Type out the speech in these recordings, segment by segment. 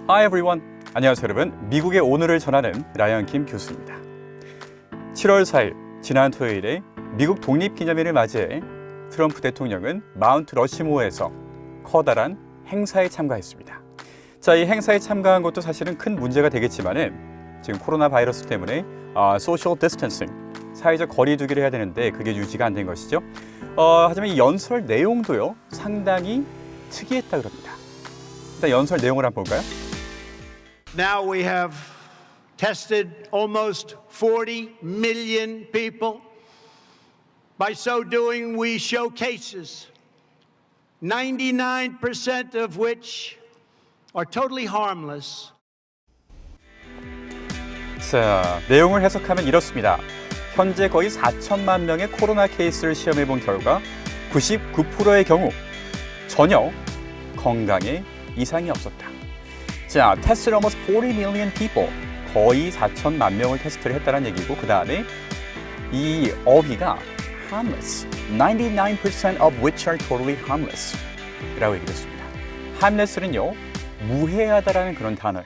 Hi everyone. 안녕하세요 여러분. 미국의 오늘을 전하는 라이언 김 교수입니다. 7월 4일 지난 토요일에 미국 독립기념일을 맞이해 트럼프 대통령은 마운트 러시모어에서 커다란 행사에 참가했습니다. 자, 이 행사에 참가한 것도 사실은 큰 문제가 되겠지만은 지금 코로나 바이러스 때문에 소셜 디스턴싱, 사회적 거리 두기를 해야 되는데 그게 유지가 안 된 것이죠. 하지만 이 연설 내용도요 상당히 특이했다 그럽니다. 일단 연설 내용을 한번 볼까요? Now we have tested almost 40 million people. By so doing, we show cases, 99% of which are totally harmless. 자, 내용을 해석하면 이렇습니다. 현재 거의 4천만 명의 코로나 케이스를 시험해 본 결과 99%의 경우 전혀 건강에 이상이 없었다. 자, tested almost 40 million people. 거의 4천만 명을 테스트를 했다는 얘기고 그 다음에 이 어휘가 harmless. 99% of which are totally harmless. 라고 얘기를 했습니다. harmless는요, 무해하다라는 그런 단어예요.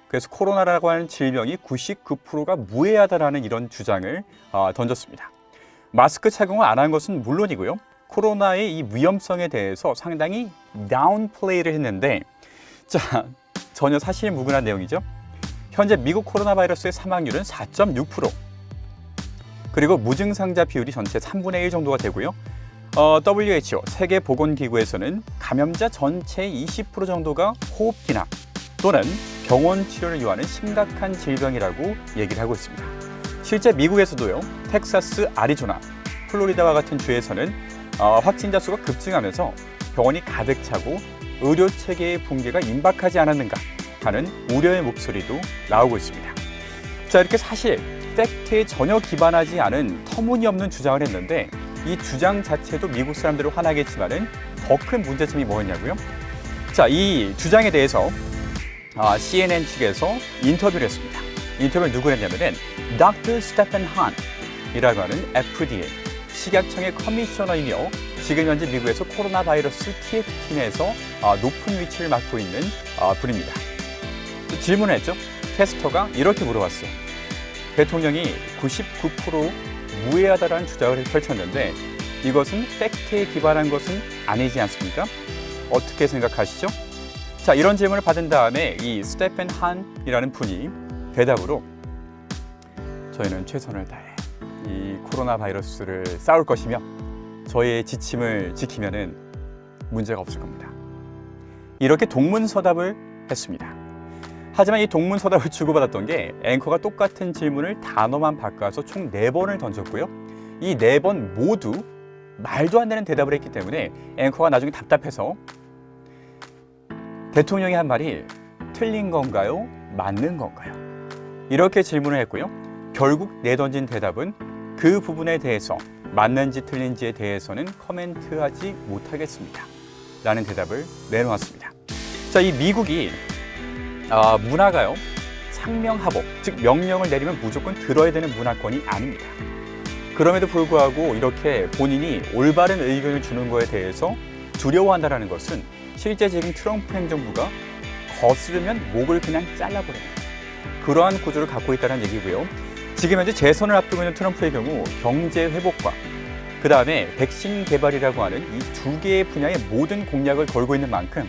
그래서 코로나라고 하는 질병이 99%가 무해하다라는 이런 주장을 던졌습니다. 마스크 착용을 안 한 것은 물론이고요. 코로나의 이 위험성에 대해서 상당히 다운플레이를 했는데 자, 전혀 사실무근한 내용이죠. 현재 미국 코로나 바이러스의 사망률은 4.6%, 그리고 무증상자 비율이 전체 3분의 1 정도가 되고요. WHO, 세계보건기구에서는 감염자 전체의 20% 정도가 호흡기나 또는 병원 치료를 요하는 심각한 질병이라고 얘기를 하고 있습니다. 실제 미국에서도요, 텍사스, 아리조나, 플로리다와 같은 주에서는 확진자 수가 급증하면서 병원이 가득 차고 의료 체계의 붕괴가 임박하지 않았는가 하는 우려의 목소리도 나오고 있습니다. 자, 이렇게 사실 팩트에 전혀 기반하지 않은 터무니없는 주장을 했는데 이 주장 자체도 미국 사람들을 화나게 했지만은 더 큰 문제점이 뭐였냐고요? 자, 이 주장에 대해서 CNN 측에서 인터뷰를 했습니다. 인터뷰를 누구 했냐면은 Dr. Stephen Hahn이라고 하는 FDA 식약청의 커미셔너이며 지금 현재 미국에서 코로나 바이러스 TF팀 내에서 높은 위치를 맡고 있는 분입니다. 질문을 했죠. 캐스터가 이렇게 물어봤어요. 대통령이 99% 무해하다라는 주장을 펼쳤는데 이것은 팩트에 기반한 것은 아니지 않습니까? 어떻게 생각하시죠? 자, 이런 질문을 받은 다음에 이 스테펜 한이라는 분이 대답으로 저희는 최선을 다해 이 코로나 바이러스를 싸울 것이며 저희의 지침을 지키면은 문제가 없을 겁니다. 이렇게 동문서답을 했습니다. 하지만 이 동문서답을 주고받았던 게 앵커가 똑같은 질문을 단어만 바꿔서 총 4번을 던졌고요. 이 4번 모두 말도 안 되는 대답을 했기 때문에 앵커가 나중에 답답해서 대통령이 한 말이 틀린 건가요? 맞는 건가요? 이렇게 질문을 했고요. 결국 내던진 대답은 그 부분에 대해서 맞는지 틀린지에 대해서는 코멘트하지 못하겠습니다. 라는 대답을 내놓았습니다. 자, 이 미국이 문화가요, 상명하복, 즉 명령을 내리면 무조건 들어야 되는 문화권이 아닙니다. 그럼에도 불구하고 이렇게 본인이 올바른 의견을 주는 것에 대해서 두려워한다는 것은 실제 지금 트럼프 행정부가 거스르면 목을 그냥 잘라버리는 그러한 구조를 갖고 있다는 얘기고요. 지금 현재 재선을 앞두고 있는 트럼프의 경우 경제 회복과 그 다음에 백신 개발이라고 하는 이 2개의 분야의 모든 공약을 걸고 있는 만큼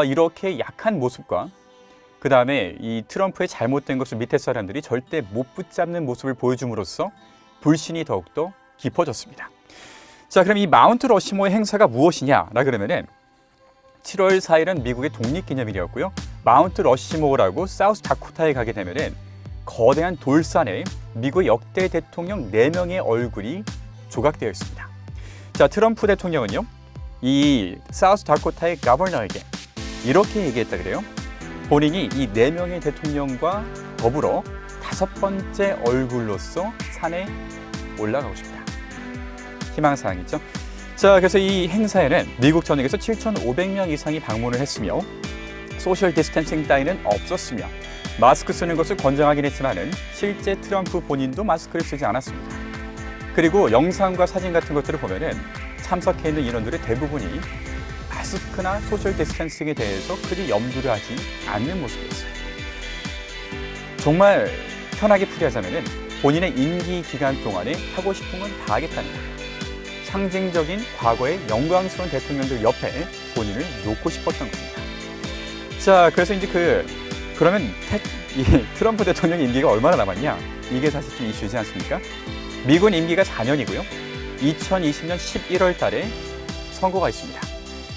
이렇게 약한 모습과 그 다음에 이 트럼프의 잘못된 것을 밑에 사람들이 절대 못 붙잡는 모습을 보여줌으로써 불신이 더욱더 깊어졌습니다. 자, 그럼 이 마운트 러시모어 행사가 무엇이냐라 그러면은 7월 4일은 미국의 독립기념일이었고요. 마운트 러시모어라고 사우스 다코타에 가게 되면은 거대한 돌산에 미국 역대 대통령 4명의 얼굴이 조각되어 있습니다. 자, 트럼프 대통령은요, 이 사우스 다코타의 거버너에게 이렇게 얘기했다 그래요. 본인이 이 4명의 대통령과 더불어 5번째 얼굴로서 산에 올라가고 싶다. 희망사항이죠. 자, 그래서 이 행사에는 미국 전역에서 7,500명 이상이 방문을 했으며 소셜 디스턴싱 따위는 없었으며 마스크 쓰는 것을 권장하긴 했지만은 실제 트럼프 본인도 마스크를 쓰지 않았습니다. 그리고 영상과 사진 같은 것들을 보면은 참석해 있는 인원들의 대부분이 마스크나 소셜 디스턴싱에 대해서 크게 염두를 하지 않는 모습이었어요. 정말 편하게 풀이하자면 본인의 임기 기간 동안에 하고 싶은 건 다 하겠다는 거예요. 상징적인 과거의 영광스러운 대통령들 옆에 본인을 놓고 싶었던 겁니다. 자, 그래서 이제 그러면 이 트럼프 대통령 임기가 얼마나 남았냐? 이게 사실 좀 이슈지 않습니까? 미군 임기가 4년이고요. 2020년 11월 달에 선거가 있습니다.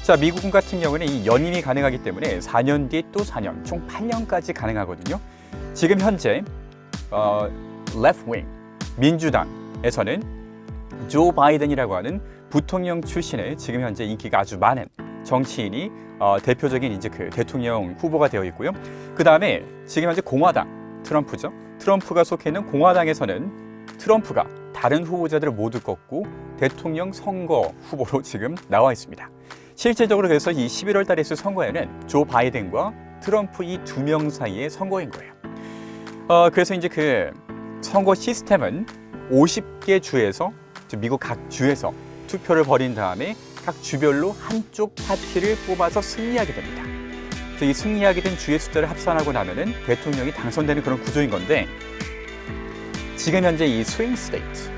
자, 미국 같은 경우는 이 연임이 가능하기 때문에 4년 뒤 또 4년, 총 8년까지 가능하거든요. 지금 현재 left wing 민주당에서는 조 바이든이라고 하는 부통령 출신의 지금 현재 인기가 아주 많은 정치인이 대표적인 이제 대통령 후보가 되어 있고요. 그 다음에 지금 현재 공화당 트럼프죠. 트럼프가 속해 있는 공화당에서는 트럼프가 다른 후보자들을 모두 꺾고 대통령 선거 후보로 지금 나와 있습니다. 실질적으로 그래서 이 11월 달에 있을 선거에는 조 바이든과 트럼프 이 두 명 사이의 선거인 거예요. 그래서 이제 선거 시스템은 50개 주에서 미국 각 주에서 투표를 벌인 다음에 각 주별로 한쪽 파티를 뽑아서 승리하게 됩니다. 이 승리하게 된 주의 숫자를 합산하고 나면은 대통령이 당선되는 그런 구조인 건데, 지금 현재 이 스윙 스테이트,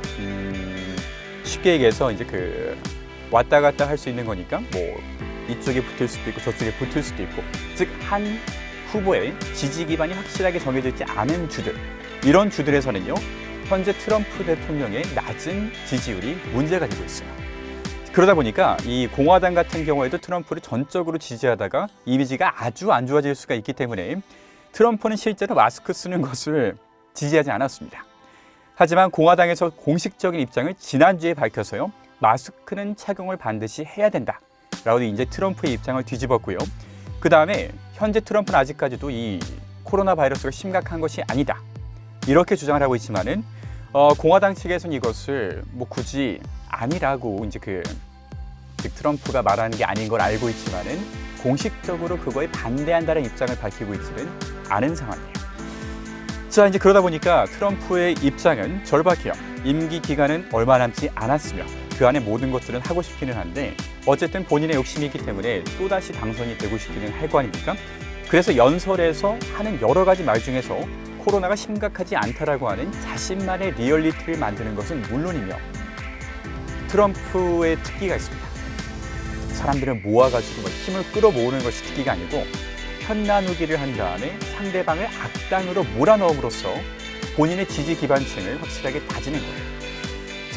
쉽게 얘기해서 이제 왔다 갔다 할 수 있는 거니까 뭐 이쪽에 붙을 수도 있고 저쪽에 붙을 수도 있고, 즉 한 후보의 지지 기반이 확실하게 정해져 있지 않은 주들, 이런 주들에서는요 현재 트럼프 대통령의 낮은 지지율이 문제가 되고 있어요. 그러다 보니까 이 공화당 같은 경우에도 트럼프를 전적으로 지지하다가 이미지가 아주 안 좋아질 수가 있기 때문에 트럼프는 실제로 마스크 쓰는 것을 지지하지 않았습니다. 하지만 공화당에서 공식적인 입장을 지난주에 밝혀서요, 마스크는 착용을 반드시 해야 된다라고 이제 트럼프의 입장을 뒤집었고요. 그 다음에 현재 트럼프는 아직까지도 이 코로나 바이러스가 심각한 것이 아니다, 이렇게 주장을 하고 있지만은 공화당 측에서는 이것을 뭐 굳이 아니라고 이제 즉 트럼프가 말하는 게 아닌 걸 알고 있지만은 공식적으로 그거에 반대한다는 입장을 밝히고 있지는 않은 상황이에요. 자, 이제 그러다 보니까 트럼프의 입장은 절박해요. 임기 기간은 얼마 남지 않았으며 그 안에 모든 것들은 하고 싶기는 한데 어쨌든 본인의 욕심이 있기 때문에 또다시 당선이 되고 싶기는 할 거 아닙니까? 그래서 연설에서 하는 여러 가지 말 중에서 코로나가 심각하지 않다라고 하는 자신만의 리얼리티를 만드는 것은 물론이며, 트럼프의 특기가 있습니다. 사람들을 모아가지고 힘을 끌어모으는 것이 특기가 아니고 편 나누기를 한 다음에 상대방을 악당으로 몰아넣음으로써 본인의 지지 기반층을 확실하게 다지는 거예요.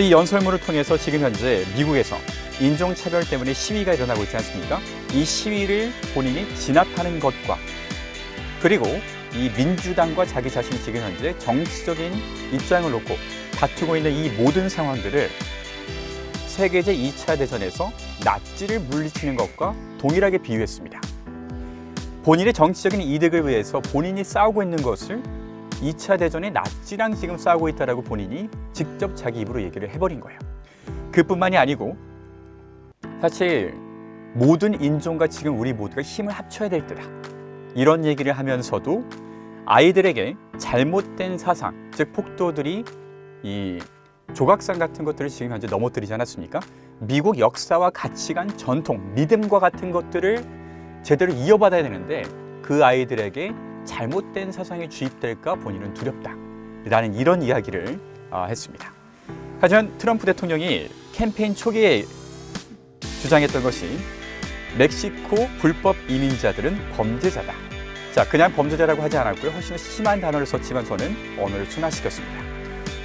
이 연설문을 통해서 지금 현재 미국에서 인종차별 때문에 시위가 일어나고 있지 않습니까? 이 시위를 본인이 진압하는 것과, 그리고 이 민주당과 자기 자신이 지금 현재 정치적인 입장을 놓고 다투고 있는 이 모든 상황들을 세계 제2차 대전에서 나치를 물리치는 것과 동일하게 비유했습니다. 본인의 정치적인 이득을 위해서 본인이 싸우고 있는 것을 2차 대전에 나치랑 지금 싸우고 있다라고 본인이 직접 자기 입으로 얘기를 해버린 거예요. 그뿐만이 아니고 사실 모든 인종과 지금 우리 모두가 힘을 합쳐야 될 때다, 이런 얘기를 하면서도 아이들에게 잘못된 사상, 즉 폭도들이 이 조각상 같은 것들을 지금 현재 넘어뜨리지 않았습니까? 미국 역사와 가치관, 전통, 믿음과 같은 것들을 제대로 이어받아야 되는데 그 아이들에게 잘못된 사상이 주입될까 본인은 두렵다라는 이런 이야기를 했습니다. 하지만 트럼프 대통령이 캠페인 초기에 주장했던 것이 멕시코 불법 이민자들은 범죄자다. 자, 그냥 범죄자라고 하지 않았고요. 훨씬 심한 단어를 썼지만 저는 언어를 순화시켰습니다.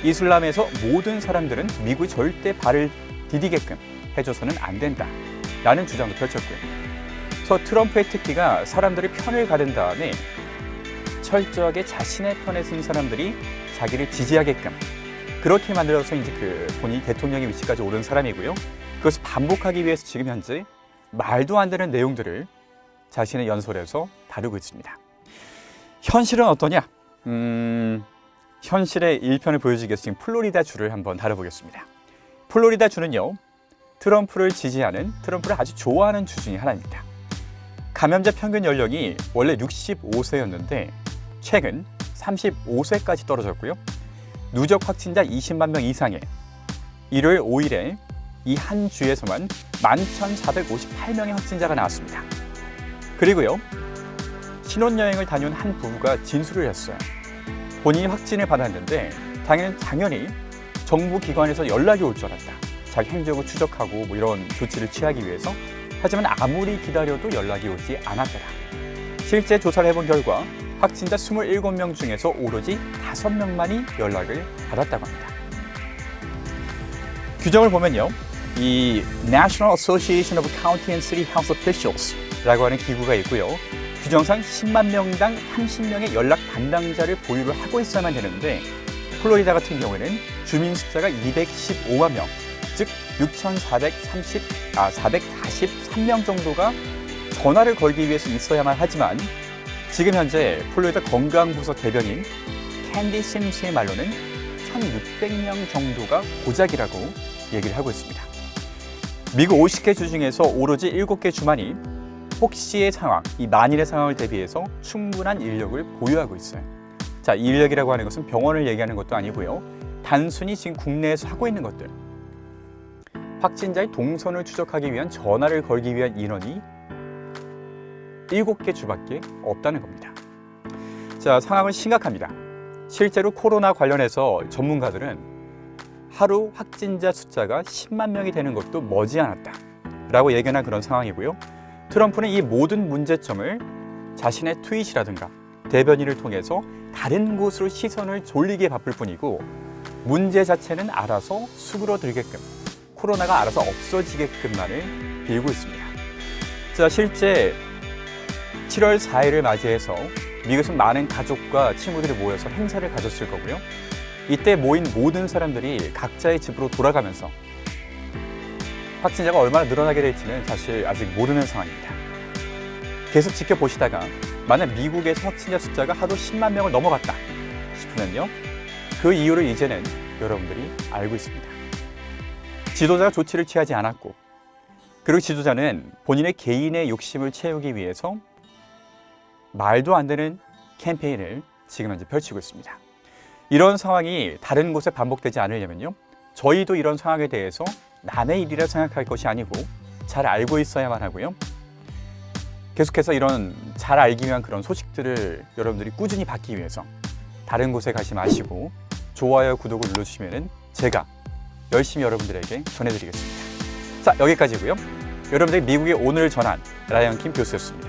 이슬람에서 모든 사람들은 미국이 절대 발을 디디게끔 해줘서는 안 된다라는 주장도 펼쳤고요. 그래서 트럼프의 특기가 사람들의 편을 가른 다음에 철저하게 자신의 편에 선 사람들이 자기를 지지하게끔 그렇게 만들어서 이제 본인이 대통령의 위치까지 오른 사람이고요. 그것을 반복하기 위해서 지금 현재 말도 안 되는 내용들을 자신의 연설에서 다루고 있습니다. 현실은 어떠냐? 현실의 일편을 보여주기 위해서 지금 플로리다 주를 한번 다뤄보겠습니다. 플로리다 주는요, 트럼프를 지지하는, 트럼프를 아주 좋아하는 주 중에 하나입니다. 감염자 평균 연령이 원래 65세였는데 최근 35세까지 떨어졌고요. 누적 확진자 20만 명 이상의 1월 5일에 이 한 주에서만 11,458명의 확진자가 나왔습니다. 그리고요, 신혼여행을 다녀온 한 부부가 진술을 했어요. 본인이 확진을 받았는데 당연히 정부 기관에서 연락이 올 줄 알았다. 자기 행적을 추적하고 뭐 이런 조치를 취하기 위해서. 하지만 아무리 기다려도 연락이 오지 않았더라. 실제 조사를 해본 결과 확진자 27명 중에서 오로지 5명만이 연락을 받았다고 합니다. 규정을 보면요, 이 National Association of County and City Health Officials라고 하는 기구가 있고요. 규정상 10만 명당 30명의 연락 담당자를 보유를 하고 있어야만 되는데, 플로리다 같은 경우에는 주민 숫자가 215만 명, 즉 6,443명 정도가 전화를 걸기 위해서 있어야만 하지만, 지금 현재 플로리다 건강부서 대변인 캔디 심스의 말로는 1,600명 정도가 고작이라고 얘기를 하고 있습니다. 미국 50개 주 중에서 오로지 7개 주만이 혹시의 상황, 이 만일의 상황을 대비해서 충분한 인력을 보유하고 있어요. 자, 이 인력이라고 하는 것은 병원을 얘기하는 것도 아니고요. 단순히 지금 국내에서 하고 있는 것들. 확진자의 동선을 추적하기 위한 전화를 걸기 위한 인원이 7개 주밖에 없다는 겁니다. 자, 상황은 심각합니다. 실제로 코로나 관련해서 전문가들은 하루 확진자 숫자가 10만 명이 되는 것도 머지않았다 라고 예견한 그런 상황이고요. 트럼프는 이 모든 문제점을 자신의 트윗이라든가 대변인을 통해서 다른 곳으로 시선을 돌리기에 바쁠 뿐이고, 문제 자체는 알아서 수그러들게끔, 코로나가 알아서 없어지게끔만을 빌고 있습니다. 자, 실제 7월 4일을 맞이해서 미국에서 많은 가족과 친구들이 모여서 행사를 가졌을 거고요. 이때 모인 모든 사람들이 각자의 집으로 돌아가면서 확진자가 얼마나 늘어나게 될지는 사실 아직 모르는 상황입니다. 계속 지켜보시다가 만약 미국에서 확진자 숫자가 하루 10만 명을 넘어갔다 싶으면요, 그 이유를 이제는 여러분들이 알고 있습니다. 지도자가 조치를 취하지 않았고, 그리고 지도자는 본인의 개인의 욕심을 채우기 위해서 말도 안 되는 캠페인을 지금 현재 펼치고 있습니다. 이런 상황이 다른 곳에 반복되지 않으려면요, 저희도 이런 상황에 대해서 남의 일이라 생각할 것이 아니고 잘 알고 있어야만 하고요. 계속해서 이런 잘 알기 위한 그런 소식들을 여러분들이 꾸준히 받기 위해서 다른 곳에 가지 마시고 좋아요, 구독을 눌러주시면 제가 열심히 여러분들에게 전해드리겠습니다. 자, 여기까지고요. 여러분들이 미국의 오늘 전한 라이언킴 교수였습니다.